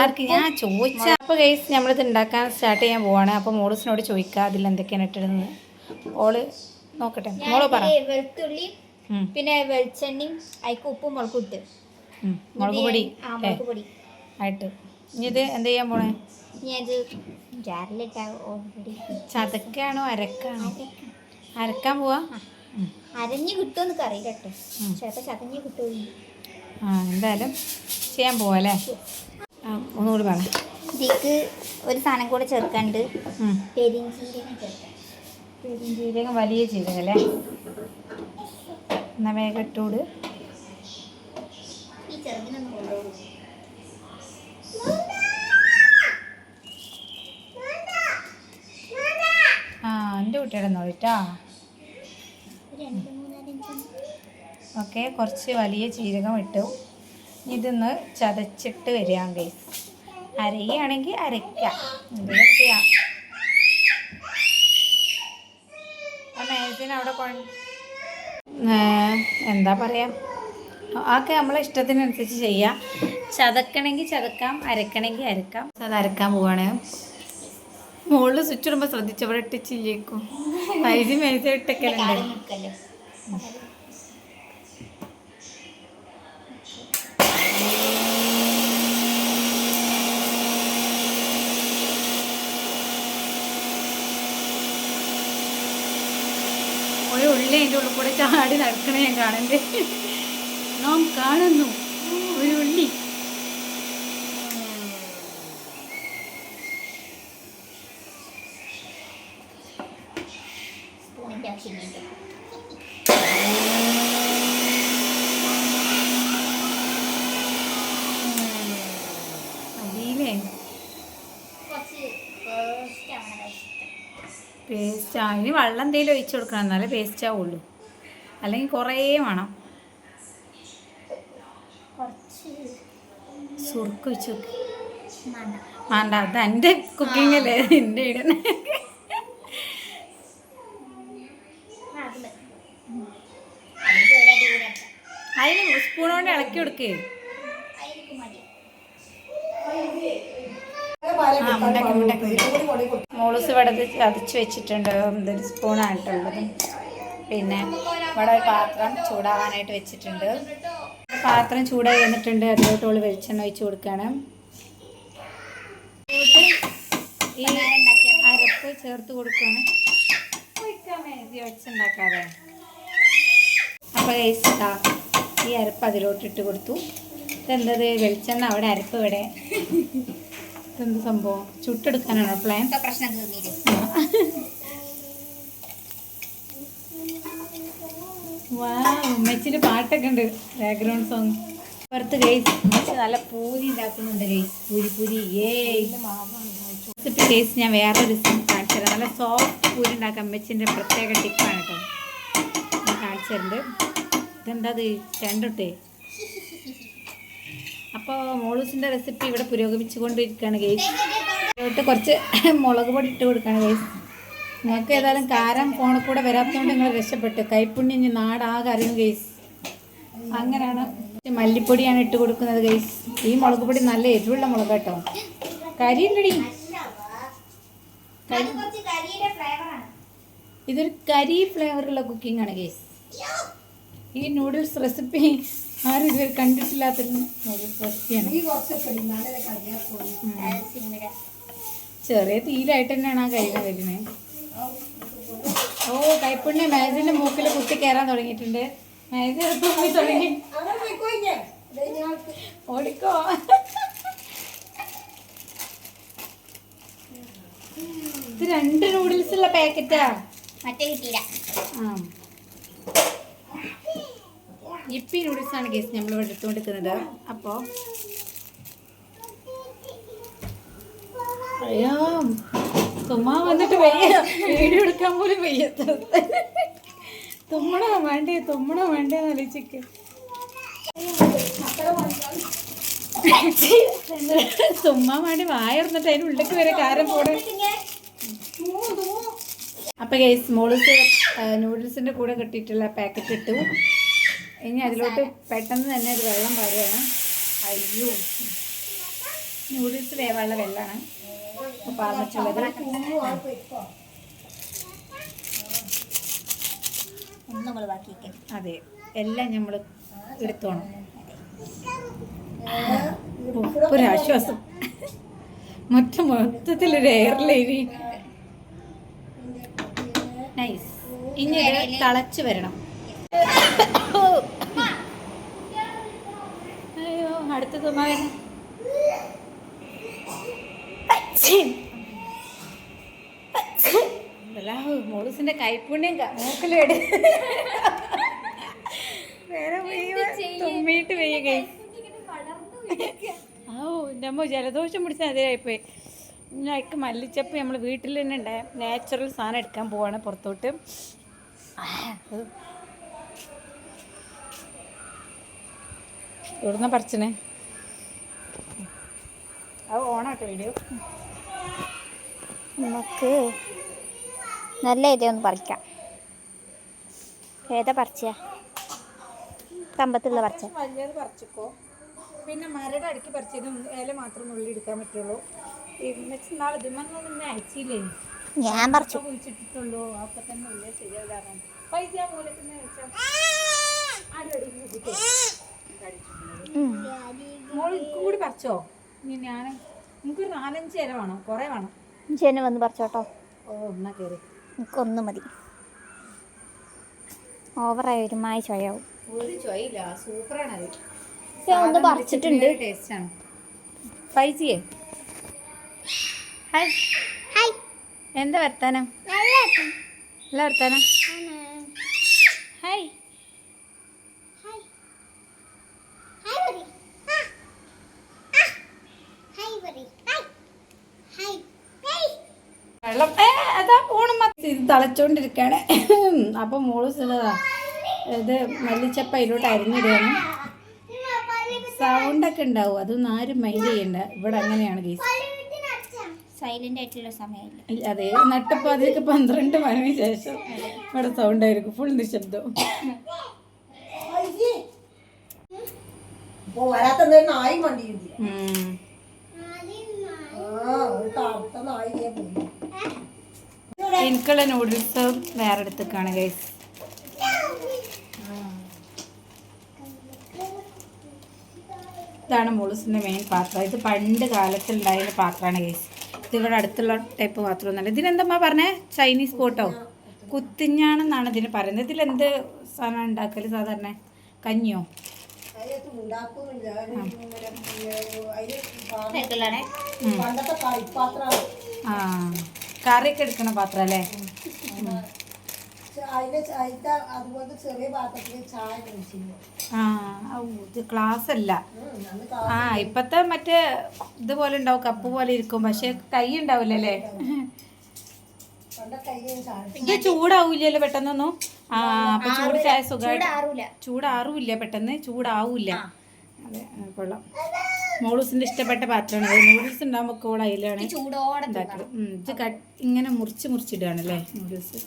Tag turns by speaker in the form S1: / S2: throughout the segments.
S1: ആർക്ക് ഞാൻ ചോദിച്ച. അപ്പോൾ ഗൈസ് നമ്മളിത് ഉണ്ടാക്കാൻ സ്റ്റാർട്ട് ചെയ്യാൻ പോവാണ്. അപ്പോൾ മോളൂസിനോട് ചോദിക്കുക അതിൽ എന്തൊക്കെയാണ് ഇട്ടിരുന്നത്. ഓള് നോക്കട്ടെ. മോള് പറ.
S2: വെളുത്തുള്ളി പിന്നെ വെളിച്ചെണ്ണയും അതിക്ക് ഉപ്പും മുളകും ഇട്ട്
S1: മുളക് പൊടി ആയിട്ട് ഇനി ഇത് എന്ത് ചെയ്യാൻ പോണേ? ചതക്കാണോ അരക്കാൻ പോവാ?
S2: അരഞ്ഞ് കിട്ടുമെന്നൊക്കെ അറിയില്ല കേട്ടോ, ചിലപ്പോൾ ചതഞ്ഞ് കിട്ടുമോ.
S1: എന്തായാലും ചെയ്യാൻ പോവല്ലേ. ഒന്നുകൂടി പറ.
S2: ഇതിക്ക് ഒരു സാധനം കൂടെ ചേർക്കാണ്ട്, പെരിഞ്ചീരകം ചേർക്കാം.
S1: പെരിഞ്ചീരകം വലിയ ജീരകം അല്ലേ? എന്നാൽ വേഗം ഇട്ടോട്.
S2: ഈ ചെറുതിനൊന്നും കൊണ്ടുപോകും.
S1: എൻ്റെ കുട്ടിയുടെ നോളിട്ടാ. ഓക്കെ, കുറച്ച് വലിയ ജീരകം ഇട്ടു. ഇതൊന്ന് ചതച്ചിട്ട് വരിക ഗൈസ്. അരയുകയാണെങ്കിൽ അരയ്ക്കാം, എന്തെങ്കിലും ചെയ്യാം. മേഘത്തിന് അവിടെ എന്താ പറയുക, ആക്കെ നമ്മളെ ഇഷ്ടത്തിനനുസരിച്ച് ചെയ്യാം. ചതക്കണമെങ്കിൽ ചതക്കാം, അരക്കണമെങ്കിൽ അരക്കാം. അത് അരക്കാൻ പോവാണ്. മുകളിൽ സ്വിച്ച് ഇടുമ്പോൾ ശ്രദ്ധിച്ചു, അവിടെ ഇട്ടിച്ചില്ലേക്കും മേശ ഇട്ടൊക്കെയല്ലേ. ഒരു ഉള്ളി അതിൻ്റെ ഉള്ളിൽ കൂടെ ചാടി നടക്കണേ ഞാൻ കാണണ്ടേ. നാം കാണുന്നു ഒരു ഉള്ളി. അതിലേ പേസ്റ്റ് അതിന് വെള്ളം എന്തെങ്കിലും ഒഴിച്ചു കൊടുക്കണം, എന്നാലേ പേസ്റ്റ് ആവുള്ളൂ. അല്ലെങ്കിൽ കുറേ വേണം. സുറുക്ക് വെച്ച് വേണ്ട, അത് എൻ്റെ കുക്കിംഗ് അല്ലേ, എൻ്റെ ഇടനെ. അതിന് സ്പൂൺ കൊണ്ട് ഇളക്കി കൊടുക്കേ. മോളൂസ് ഇവിടെ ചതച്ച് വെച്ചിട്ടുണ്ട്. ഇതൊരു സ്പൂണായിട്ടുള്ളത്. പിന്നെ ഇവിടെ ഒരു പാത്രം ചൂടാവാനായിട്ട് വെച്ചിട്ടുണ്ട്. പാത്രം ചൂടായി വന്നിട്ടുണ്ട്. അതിലോട്ട് ഓള് വെളിച്ചെണ്ണ ഒഴിച്ച് കൊടുക്കുകയാണ്. ഈ അരപ്പ് ചേർത്ത് കൊടുക്കുകയാണ്. വെച്ചുണ്ടാക്കാതെ. അപ്പോൾ ഈ അരപ്പ് അതിലോട്ടിട്ട് കൊടുത്തു. ഇതെന്തത് വെളിച്ചെണ്ണ അവിടെ, അരപ്പ് ഇവിടെ. ഇതെന്ത് സംഭവം? ചുട്ടെടുക്കാനാണോ പ്ലാൻ?
S2: പ്രശ്നം
S1: ഉമ്മച്ചിൻ്റെ പാട്ടൊക്കെ ഉണ്ട്, ബാക്ക്ഗ്രൗണ്ട് സോങ്. പുറത്ത് ഗൈസ് ഉമ്മച്ചി നല്ല പൂരി ഉണ്ടാക്കുന്നുണ്ട് ഗൈസ്. പൂരി റെസിപ്പി ഗൈസ് ഞാൻ വേറെ റെസിപ്പി കാണിച്ചു തരാം. നല്ല സോഫ്റ്റ് പൂരി ഉണ്ടാക്കാൻ ഉമ്മച്ചിൻ്റെ പ്രത്യേക ടിപ്പാണ് കേട്ടോ, ഞാൻ കാണിച്ചു തരുന്നുണ്ട്. ഇതെന്താ രണ്ടോട്ടേ. അപ്പോൾ മോളൂസിൻ്റെ റെസിപ്പി ഇവിടെ പുരോഗമിച്ചു കൊണ്ടിരിക്കുകയാണ് ഗൈസ്. ഇതിലോട്ട് കുറച്ച് മുളക് പൊടി ഇട്ട് കൊടുക്കുകയാണ് ഗൈസ്. നിങ്ങൾക്ക് ഏതായാലും കാരം ഫോണിൽ കൂടെ വരാത്തതുകൊണ്ട് നിങ്ങൾ രക്ഷപ്പെട്ടു. കൈപ്പുണ്യം ഇനി നാടാകെ അറിയും ഗൈസ്. അങ്ങനെയാണ്. മല്ലിപ്പൊടിയാണ് ഇട്ട് കൊടുക്കുന്നത് ഗൈസ്. ഈ മുളക് പൊടി നല്ല എരിവുള്ള മുളക് കേട്ടോ. കരിയില്ലടി, ഇതൊരു കരി ഫ്ലേവറുള്ള കുക്കിംഗ് ആണ് ഗൈസ്. ഈ നൂഡിൽസ് റെസിപ്പി ആരും ഇതുവരെ കണ്ടിട്ടില്ലാത്തൊരു നൂഡിൽസ് റെസിപ്പിയാണ്. ചെറിയ തീരായിട്ട് തന്നെയാണ് ആ കഴിയുന്നത് വരുന്നത്. ഓ കൈപ്പുണ്യ മേജന്റെ മൂക്കിൽ കുത്തി കയറാൻ തുടങ്ങിയിട്ടുണ്ട്. മേജ തുടങ്ങി ഓടിക്കോ. ഇത് 2 നൂഡിൽസ് ഉള്ള പാക്കറ്റാ.
S2: മറ്റേ കിട്ടിയില്ല.
S1: ഇപ്പി നൂഡിൽസ് ആണ് ഗൈസ് നമ്മളിവിടെ എടുത്തുകൊണ്ടിരിക്കുന്നത്. അപ്പോൾ അയ്യോ തുമ്മാ വന്നിട്ട് വയ്യ, വീഡിയോ എടുക്കാൻ പോലും വയ്യാത്ത. തുമ്മണോ വേണ്ടേ ആലോചിക്ക്. തുമ്മാൻ വേണ്ടി വായർന്നിട്ട് അതിൻ്റെ ഉള്ളിലേക്ക് വരെ കാരം പോടെ. അപ്പം ഗൈസ് മോളൂസ് നൂഡിൽസിൻ്റെ കൂടെ കിട്ടിയിട്ടുള്ള പാക്കറ്റ് ഇട്ടു. ഇനി അതിലോട്ട് പെട്ടെന്ന് തന്നെ ഒരു വെള്ളം പാരുകയാണ്. അയ്യോ നൂഡിൽസ് വേവാനുള്ള വെള്ളമാണ് അപ്പോൾ പാർന്നിട്ടുള്ളത്.
S2: ഒന്നും നമ്മൾ ബാക്കിയൊക്കെ
S1: അതെ, എല്ലാം നമ്മൾ എടുത്തോണം. ഒരാശ്വാസം. മൊത്തത്തിലൊരു എയർലൈനി. നൈസ്. ഇനി ഇത് തിളച്ച് വരണം. അയ്യോ, അടുത്തത് മോളൂസിന്റെ കൈപ്പുണ്യം മൂക്കിലേട് വേറെ തുമ്മിയിട്ട് പെയ്യുക. നമ്മ ജലദോഷം പിടിച്ച അതേപോയി. ഞങ്ങൾക്ക് മല്ലിച്ചപ്പ് നമ്മൾ വീട്ടിൽ തന്നെ ഉണ്ടായ നാച്ചുറൽ സാധനം എടുക്കാൻ പോവാണ് പുറത്തോട്ട്. എവിടുന്ന പറിച്ചണേ? അത് ഓണാട്ടോ വീഡിയോ.
S2: നമുക്ക് നല്ല ഇതൊന്ന് പറിക്കാം. ഏതാ പറിച്ച? കമ്പത്തുള്ള പറിച്ച.
S1: വലിയത് പറിച്ചിക്കോ. പിന്നെ മരട് അടുക്കി പറിച്ചതും ഇല മാത്രം ഉള്ളി എടുക്കാൻ പറ്റുള്ളൂ. നാളെ ദിമ്മൊന്നും അയച്ചില്ലേ?
S2: ഞാൻ പറിച്ചു
S1: കുഴിച്ചിട്ടുള്ളൂ. അപ്പൊ തന്നെ ഉള്ളിൽ ശരിയാകാറാണ്. പൈസ മൂലത്തിന് മോള് എനിക്കും കൂടി പറിച്ചോ? ഞാൻ എനിക്കൊരു 4-5 ഇല വേണം. കുറേ വേണം.
S2: ചെന്നെ വന്ന് പറിച്ചോട്ടോ.
S1: ഓ, എന്നാ കയറി.
S2: എനിക്കൊന്നും മതി. ഓവറായി ഒരു മായ ചോയാവും.
S1: ഒരു ചോയില്ല, സൂപ്പറാണ് അത്.
S2: ഒന്ന് പറിച്ചിട്ടുണ്ട്.
S1: ടേസ്റ്റാണ്. പൈസയെ ഹായ്
S2: ഹായ്,
S1: എന്താ വർത്താനം? നല്ല വർത്താനം. ഹായ് വെള്ളം അതാ ഓണം ഇത് തിളച്ചോണ്ടിരിക്കുകയാണ്. അപ്പം മോള് ഇത് മല്ലിച്ചപ്പ അതിലോട്ട് അരിഞ്ഞിടുകയാണ്. സൗണ്ടൊക്കെ ഉണ്ടാവും, അതൊന്നും ആരും മൈൻഡ് ചെയ്യണ്ട. ഇവിടെ അങ്ങനെയാണ് കേസ്.
S2: സൈലന്റ് ആയിട്ടുള്ള സമയമില്ല.
S1: അതെ, നട്ടപ്പോൾ അതിലേക്ക് 12 മണിക്ക് ശേഷം ഇവിടെ സൗണ്ട് ആയിരിക്കും. ഫുൾ നിശബ്ദം. എനിക്കുള്ള നൂഡിൽസ് വേറെ എടുത്തേക്കാണ് ഗൈസ്. ഇതാണ് മോളൂസിൻ്റെ മെയിൻ പാത്രം. ഇത് പണ്ട് കാലത്തുണ്ടായിരുന്ന പാത്രമാണ് ഗൈസ്. ഇതിവിടെ അടുത്തുള്ള ടൈപ്പ് പാത്രമൊന്നുമല്ല. ഇതിനെന്താ പറഞ്ഞേ? ചൈനീസ് പോട്ടോ, കുത്തിഞ്ഞാണെന്നാണ് ഇതിന് പറയുന്നത്. ഇതിലെന്ത് സാധനം ഉണ്ടാക്കല് സാധാരണ? കഞ്ഞിയോ? ആ, കറിയൊക്കെ എടുക്കണ പാത്രം അല്ലേ? ഇത് ഗ്ലാസ് അല്ല. ആ, ഇപ്പത്തെ മറ്റേ ഇതുപോലെ ഉണ്ടാവും, കപ്പ് പോലെ ഇരിക്കും. പക്ഷെ കൈ ഉണ്ടാവില്ലല്ലേ? ഇത് ചൂടാവൂലല്ലോ പെട്ടെന്നൊന്നും. ആ, അപ്പൊ ചൂട് ചായ സുഖമായിട്ട് ചൂടാറൂല്ല, പെട്ടെന്ന് ചൂടാവൂല. അതെ, കൊള്ളാം. മോളൂസിന്റെ ഇഷ്ടപ്പെട്ട പാത്രമാണ്. നൂഡിൽസ് ഉണ്ടാകുമ്പോൾ കൂടെ അതിലാണ് ഉണ്ടാക്കല്. ഇത് ഇങ്ങനെ മുറിച്ചിടുകയാണല്ലേ നൂഡിൽസ്?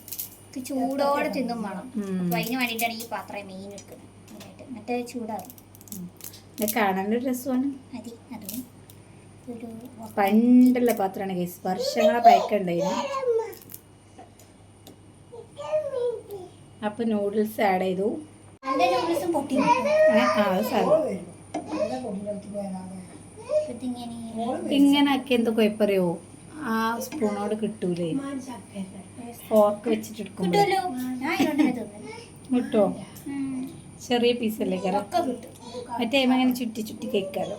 S2: ചൂടോടെ തിന്നും വേണം. അതിന് വേണ്ടിയിട്ടാണ് ഈ പാത്രം മെയിൻ എടുക്കുന്നത്. മറ്റേ ചൂടാറും.
S1: കാണാനൊരു രസമാണ്. പണ്ടുള്ള പാത്രമാണ് കേസ്. വർഷങ്ങളെ പഴക്കണ്ടായിരുന്നു. അപ്പൊ നൂഡിൽസ് ആഡ് ചെയ്തു. ഇങ്ങനെ ആക്കി എന്ത് കുഴപ്പറിയോ? ആ സ്പൂണോട് കിട്ടൂലേ? ഫോർക്ക് വെച്ചിട്ട് എടുക്കും. കിട്ടോ? ചെറിയ പീസല്ലേ കറ? മറ്റേ അങ്ങനെ ചുറ്റി ചുറ്റി കേൾക്കാലോ.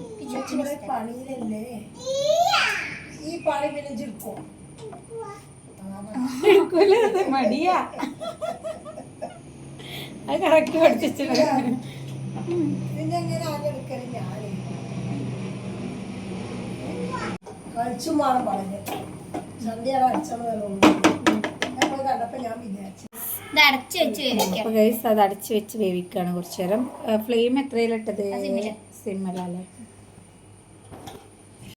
S1: മടിയാ. അത് കറക്റ്റ് പഠിച്ചു. അത് അടച്ചു വെച്ച് വേവിക്കാണ് കുറച്ചു നേരം. ഫ്ലെയിം എത്രയിലിട്ടത്? സിമ്മലല്ലേ?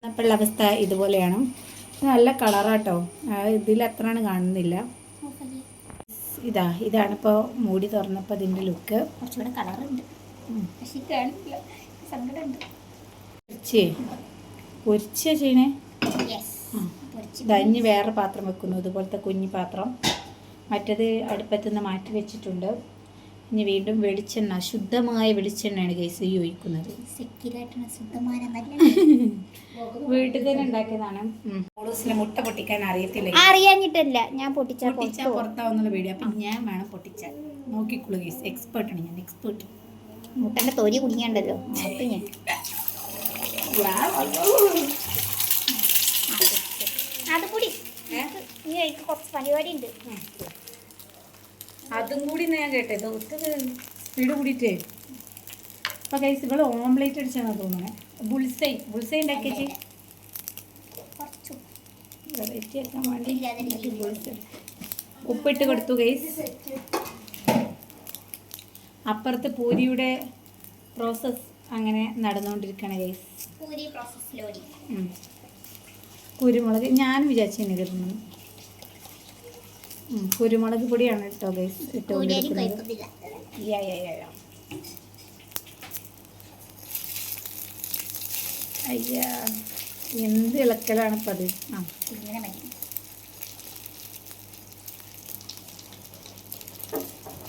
S1: അപ്പോഴുള്ള അവസ്ഥ ഇതുപോലെയാണ്. നല്ല കളറാട്ടോ. ഇതിൽ അത്രയാണ് കാണുന്നില്ല. ഇതാണ് ഇപ്പോൾ മൂടി തുറന്നപ്പോൾ ഇതിൻ്റെ ലുക്ക്.
S2: കുറച്ചുകൂടെ കളറുണ്ട്.
S1: പൊരിച്ച ചെയ്യണേ.
S2: യെസ്
S1: ഇതഞ്ഞ് വേറെ പാത്രം വെക്കുന്നു, ഇതുപോലത്തെ കുഞ്ഞി പാത്രം. മറ്റത് അടുപ്പത്തുനിന്ന് മാറ്റി വെച്ചിട്ടുണ്ട്. ഇനി വീണ്ടും വെളിച്ചെണ്ണ, ശുദ്ധമായ വെളിച്ചെണ്ണയാണ് ഗൈസ് ഈ ഒഴിക്കുന്നത്. വീട്ടിൽ തന്നെ ഉണ്ടാക്കിയതാണ്. മോളൂസിന് മുട്ട പൊട്ടിക്കാൻ അറിയത്തില്ല,
S2: അറിയാഞ്ഞിട്ടല്ല, ഞാൻ പൊട്ടിച്ചാൽ
S1: പുറത്താവുന്നുള്ള വീഡിയോ. അപ്പം ഞാൻ വേണം പൊട്ടിച്ചാൽ. നോക്കിക്കോളൂ ഗൈസ്, എക്സ്പേർട്ടാണ് ഞാൻ, എക്സ്പേർട്ട്.
S2: മുട്ടൻ്റെ തൊലി കുടിയാണ്ടല്ലോ ഞാൻ. അത് കൂടി ഇനി കുറച്ച് പരിപാടി ഉണ്ട്,
S1: അതും കൂടി ഞാൻ കേട്ടെ. സ്പീഡ് കൂടിയിട്ടേ. അപ്പോൾ ഗൈസ് ഇവള് ഓംലേറ്റ് അടിച്ചാണ് തോന്നുന്നത്. ബുൾസൈ ഉണ്ടാക്കിയേച്ചി വെറൈറ്റി ആക്കാൻ വേണ്ടി ബുൾസൈ ഉപ്പിട്ട് കൊടുത്തു ഗൈസ്. അപ്പുറത്ത് പൂരിയുടെ പ്രോസസ്സ് അങ്ങനെ നടന്നുകൊണ്ടിരിക്കുകയാണ് ഗൈസ്. കുരുമുളക് ഞാൻ വിചാരിച്ചു ഇടുന്നു. കുരുമുളക് പൊടിയാണ് കേട്ടോ ഗൈസ് ഇട്ടുകൊണ്ടിരിക്കുന്നത്. അയ്യാ എന്ത് ഇളക്കലാണ് ഇപ്പം അത്.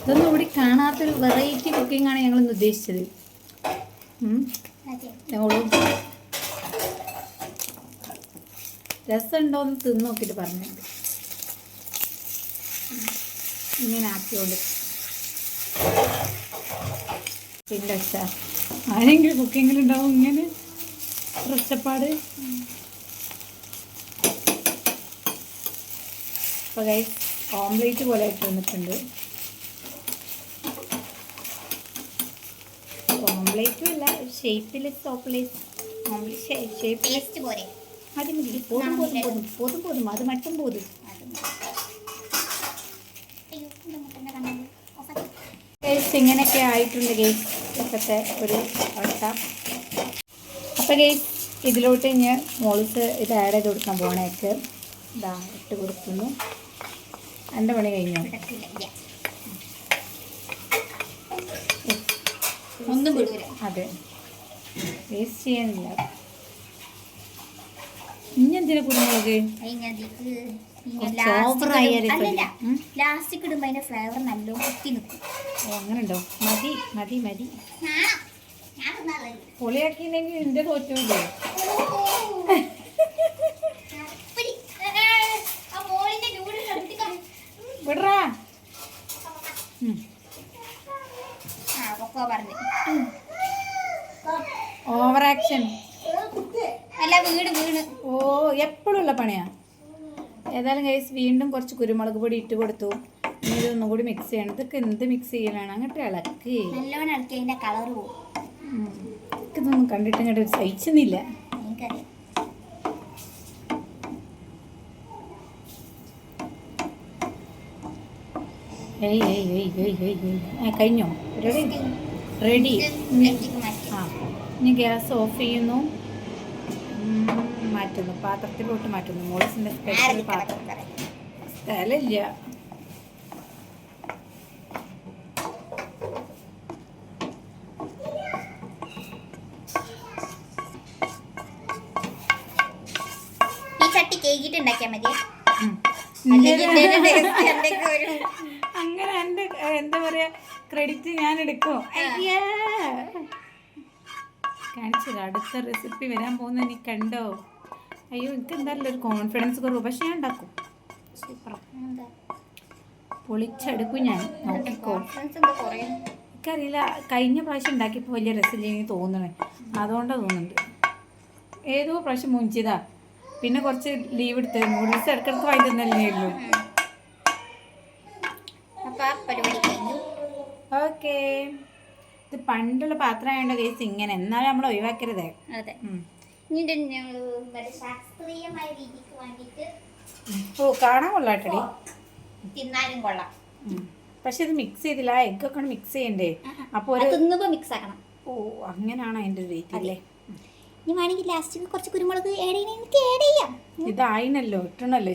S1: ഇതൊന്നും ഇവിടെ കാണാത്തൊരു വെറൈറ്റി കുക്കിംഗ് ആണ് ഞങ്ങളിന്ന് ഉദ്ദേശിച്ചത്. രസമുണ്ടോയെന്ന് തിന്ന് നോക്കിയിട്ട് പറഞ്ഞിട്ടുണ്ട്. ഇങ്ങനെ ആക്കിയോണ്ട് പിന്നെ ആരെങ്കിലും കുക്കിങ്ങിലുണ്ടാവും ഇങ്ങനെ ഒച്ചപ്പാട്. അപ്പോൾ ഗൈസ് ഓംലേറ്റ് പോലെ ആയിട്ട് വന്നിട്ടുണ്ട്. ഓംലേറ്റും ഇല്ല, ഷേപ്പിൽ ഷേപ്പ്
S2: പോലെ
S1: അത് മതി. പോതും അത് മട്ടും പോതും. ഗൈസ് ഇങ്ങനെയൊക്കെ ആയിട്ടുണ്ട് ഗൈസ് ഇപ്പോഴത്തെ ഒരു അവസ്ഥ. അപ്പോൾ ഗൈസ് ഇതിലോട്ട് ഞാൻ മോൾസ് ഇത് ആഡ് ചെയ്ത് കൊടുക്കാൻ പോണേക്ക് ഇതാ ഇട്ട് കൊടുക്കുന്നു. എൻ്റെ പണി കഴിഞ്ഞു.
S2: ഒന്നും വിടൂല.
S1: അതെ, വേസ്റ്റ് ചെയ്യാനില്ല. ഇനി എന്തിനാ കുരുമുളക്?
S2: ലാസ്റ്റിക് ഇടുമ്പോ അതിന്റെ ഫ്ലേവർ നല്ലോണം കുത്തി നിൽക്കും.
S1: ഓ അങ്ങനെയുണ്ടോ? മതി പൊളിയാക്കിയില്ലെങ്കിൽ എൻ്റെ തോറ്റൂല്ലേ? വിടറാ. ഓവർ ആക്ഷൻ
S2: അല്ല, വീണ്.
S1: ഓ എപ്പോഴുള്ള പണിയാ. ഏതായാലും ഗൈസ് വീണ്ടും കുറച്ച് കുരുമുളക് പൊടി ഇട്ട് കൊടുത്തു. ഇനി ഇതൊന്നും കൂടി മിക്സ് ചെയ്യണം. ഇതൊക്കെ എന്ത് മിക്സ് ചെയ്യലാണ്? അങ്ങോട്ട് ഇളക്ക്
S2: നല്ലോണം ഇളക്കി അതിന്റെ കളർ പോകും.
S1: ഇതൊന്നും കണ്ടിട്ട് ഇങ്ങോട്ട് സഹിച്ചുന്നില്ല. കഴിഞ്ഞോ? റെഡി. ആ ഇനി ഗ്യാസ് ഓഫ് ചെയ്യുന്നു, മാറ്റുന്നു, പാത്രത്തിലോട്ട് മാറ്റുന്നു. മോളസിൻ്റെ സ്പെഷ്യൽ പാത്രം. സ്ഥലമില്ല.
S2: ഈ ചട്ടി കേക്കിട്ട് ഉണ്ടാക്കിയാൽ മതി.
S1: അങ്ങനെ എൻ്റെ എന്താ പറയാ ക്രെഡിറ്റ് ഞാൻ എടുക്കും. കാണിച്ചത് അടുത്ത റെസിപ്പി വരാൻ പോകുന്ന നീ കണ്ടോ? അയ്യോ എനിക്ക് എന്തായാലും ഒരു കോൺഫിഡൻസ് കുറവ്, പക്ഷെ ഞാൻ ഉണ്ടാക്കും. സൂപ്പർ പൊളിച്ചെടുക്കും ഞാൻ. നോക്കിക്കോ. എനിക്കറിയില്ല, കഴിഞ്ഞ പ്രാവശ്യം ഉണ്ടാക്കിയപ്പോൾ വലിയ രസമില്ല എനിക്ക് തോന്നണേ. അതുകൊണ്ടാണ് തോന്നുന്നുണ്ട്. ഏതോ പ്രാവശ്യം മുഞ്ചിതാ, പിന്നെ കുറച്ച് ലീവ് എടുത്ത് നൂഡിൽസ് ഇടക്കിടക്ക് വാങ്ങി തന്നല്ലേ ഉള്ളൂ. ഓക്കെ, ഇത് പണ്ടുള്ള പാത്രമായോണ്ട് കേസ് ഇങ്ങനെ, എന്നാലും നമ്മൾ ഒഴിവാക്കരുതേ.
S2: അതെ.
S1: ഓ കാണാൻ കൊള്ളാട്ടടി,
S2: തിന്നാലും കൊള്ളാം.
S1: പക്ഷെ ഇത് മിക്സ് ചെയ്തില്ല, എഗ്ഗൊക്കെ മിക്സ് ചെയ്യണ്ടേ? അപ്പോൾ
S2: മിക്സ് ആക്കണം.
S1: ഓ അങ്ങനെയാണോ അതിൻ്റെ ഒരു റേറ്റ് അല്ലേ?
S2: ഇനി വേണമെങ്കിൽ ലാസ്റ്റ് കുറച്ച് കുരുമുളക് ആഡ് ചെയ്യാം.
S1: ഇതായിനല്ലോ, ഇട്ടണല്ലോ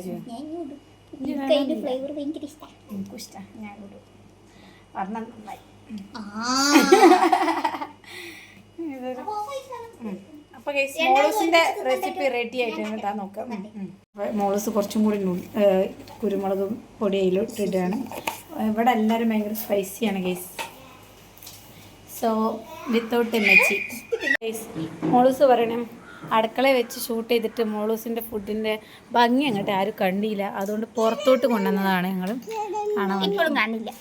S2: ഫ്ലേവർ ഭയങ്കര ഇഷ്ടമാണ്.
S1: എനിക്കും ഇഷ്ടമാണ്, ഞാൻ ഇടും. പറഞ്ഞാൽ നന്നായി. അപ്പോൾ ഗൈസ് മോളൂസിൻ്റെ റെസിപ്പി റെഡി ആയിട്ടാണ് ഇതാ നോക്കാം. മോളൂസ് കുറച്ചും കൂടി കുരുമുളകും പൊടി അതിലിട്ടിട്ടാണ്. ഇവിടെ എല്ലാവരും ഭയങ്കര സ്പൈസിയാണ് ഗൈസ്. സോ വിത്തൗട്ട് എമ്മച്ചി ഗൈസ്. മോളൂസ് പറയണം അടുക്കളയിൽ വെച്ച് ഷൂട്ട് ചെയ്തിട്ട് മോളൂസിൻ്റെ ഫുഡിൻ്റെ ഭംഗി അങ്ങോട്ട് ആരും കണ്ടില്ല, അതുകൊണ്ട് പുറത്തോട്ട് കൊണ്ടുവന്നതാണ് ഞങ്ങൾ കാണാൻ
S2: കാണില്ല.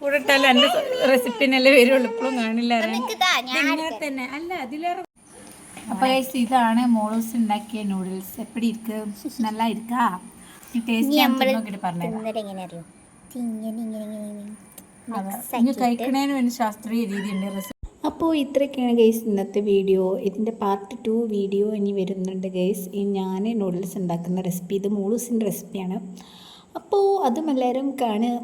S1: കൂടെ ഇട്ടാലും എൻ്റെ റെസിപ്പിനല്ലേ വരുള്ളൂ, ഇപ്പോഴും കാണില്ല തന്നെ അല്ല അതിലേറെ. അപ്പോൾ ഗൈസ് ഇതാണ് മോളൂസ് ഉണ്ടാക്കിയ നൂഡിൽസ്. എപ്പടി ഇരിക്ക്? നല്ല ഇരിക്കാ? ടേസ്റ്റ് നോക്കിയിട്ട് പറഞ്ഞുതരാം. കഴിക്കണതിന് വേണ്ടി ശാസ്ത്രീയ രീതിയുണ്ട്. അപ്പോൾ ഇത്രയൊക്കെയാണ് ഗൈസ് ഇന്നത്തെ വീഡിയോ. ഇതിൻ്റെ പാർട്ട് 2 വീഡിയോ ഇനി വരുന്നുണ്ട് ഗൈസ്. ഞാൻ നൂഡിൽസ് ഉണ്ടാക്കുന്ന റെസിപ്പി, ഇത് മോളൂസിൻ്റെ റെസിപ്പിയാണ്. അപ്പോൾ അതും എല്ലാവരും കാണുക.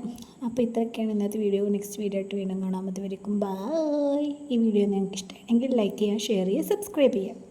S1: അപ്പോൾ ഇത്രയൊക്കെയാണ് ഇന്നത്തെ വീഡിയോ. നെക്സ്റ്റ് വീഡിയോ ആയിട്ട് വീണ്ടും കാണാൻ. അതുവരെക്കും ബായ്. ഈ വീഡിയോ നിങ്ങൾക്ക് ഇഷ്ടമാണെങ്കിൽ ലൈക്ക് ചെയ്യുക, ഷെയർ ചെയ്യുക, സബ്സ്ക്രൈബ് ചെയ്യുക.